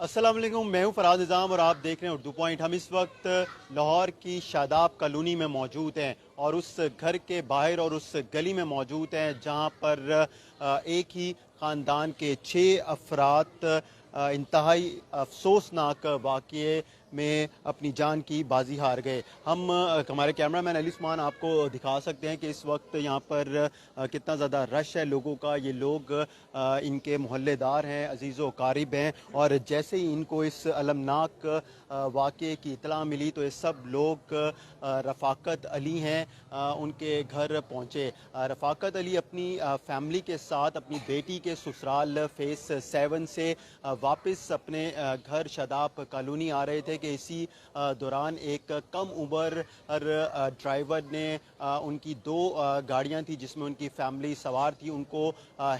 अस्सलाम वालेकुम, मैं हूं फराज निज़ाम और आप देख रहे हैं उर्दू पॉइंट। हम इस वक्त लाहौर की शादाब कॉलोनी में मौजूद हैं और उस घर के बाहर और उस गली में मौजूद हैं जहां पर एक ही ख़ानदान के 6 अफराद इंतहाई अफसोसनाक वाक़ये में अपनी जान की बाजी हार गए। हम हमारे कैमरामैन अली उस्मान आपको दिखा सकते हैं कि इस वक्त यहाँ पर कितना ज़्यादा रश है लोगों का। ये लोग इनके मोहल्लेदार हैं, अजीज़ व क़ारिब हैं, और जैसे ही इनको इस अलमनाक वाक़ये की इत्तला मिली तो ये सब लोग रफ़ाकत अली हैं उनके घर पहुँचे। रफ़ाकत अली अपनी फैमिली के साथ अपनी बेटी के ससुराल फेस 7 से वापस अपने घर शादाब कॉलोनी आ रहे थे कि इसी दौरान एक कम उम्र ड्राइवर ने उनकी 2 गाड़ियां थी जिसमें उनकी फैमिली सवार थी उनको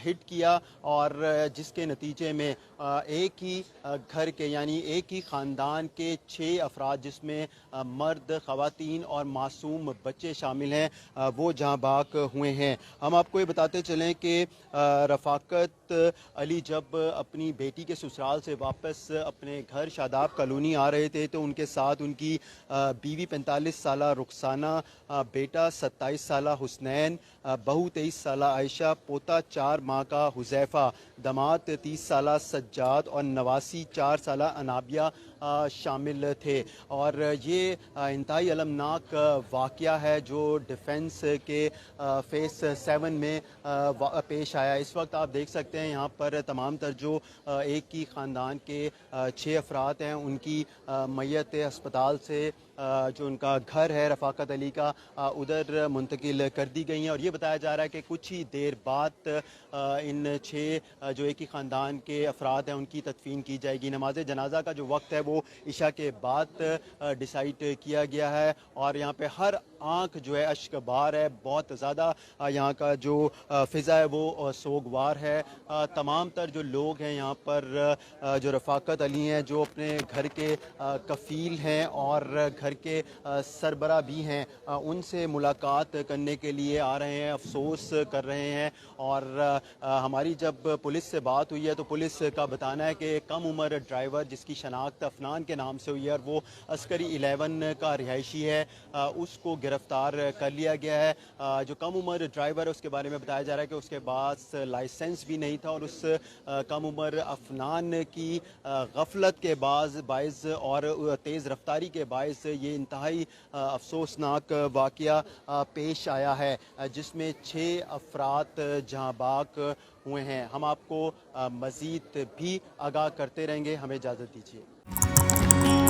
हिट किया, और जिसके नतीजे में एक ही घर के यानी एक ही ख़ानदान के 6 अफराद जिसमें मर्द, ख़वातीन और मासूम बच्चे शामिल हैं वो जहाँ बाग हुए हैं। हम आपको ये बताते चलें कि रफ़ाकत अली जब अपनी बेटी के ससुराल से वापस अपने घर शादाब कॉलोनी आ रहे थे तो उनके साथ उनकी बीवी 45 साला रुखसाना, बेटा 27 साला हुसनैन, बहू 23 साला आयशा, पोता 4 माह का हुज़ैफ़ा, दामाद 30 साला सज्जाद और नवासी 4 साला अनाबिया शामिल थे। और ये इंतहाई अलमनाक वाक़या है जो डिफेंस के फेस 7 में पेश आया। इस वक्त आप देख सकते हैं यहाँ पर तमाम तर जो एक ही ख़ानदान के 6 अफराद हैं उनकी मैयत अस्पताल से जो उनका घर है रफ़ाकत अली का उधर मुंतकिल कर दी गई हैं, और ये बताया जा रहा है कि कुछ ही देर बाद इन 6 जो एक ही ख़ानदान के अफराद हैं उनकी तदफीन की जाएगी। नमाज जनाजा का जो वक्त है वो इशा के बाद डिसाइड किया गया है, और यहाँ पे हर आँख जो है अश्क बार है। बहुत ज़्यादा यहाँ का जो फ़िज़ा है वो सोगवार है। तमाम तर जो लोग हैं यहाँ पर जो रफ़ाकत अली हैं जो अपने घर के कफ़ील हैं और घर के सरबरा भी हैं उनसे मुलाकात करने के लिए आ रहे हैं, अफसोस कर रहे हैं। और हमारी जब पुलिस से बात हुई है तो पुलिस का बताना है कि कम उम्र ड्राइवर जिसकी शनाख्त अफनान के नाम से हुई है और वो अस्करी 11 का रिहायशी है उसको गिरफ्तार कर लिया गया है। जो कम उम्र ड्राइवर है उसके बारे में बताया जा रहा है कि उसके पास लाइसेंस भी नहीं था और उस कम उम्र अफनान की गफलत के बायस और तेज़ रफ्तारी के बायस ये इंतहाई अफसोसनाक वाक़या पेश आया है जिसमें 6 अफराद जहाँ बाग हुए हैं। हम आपको मज़ीद भी आगाह करते रहेंगे, हमें इजाज़त दीजिए।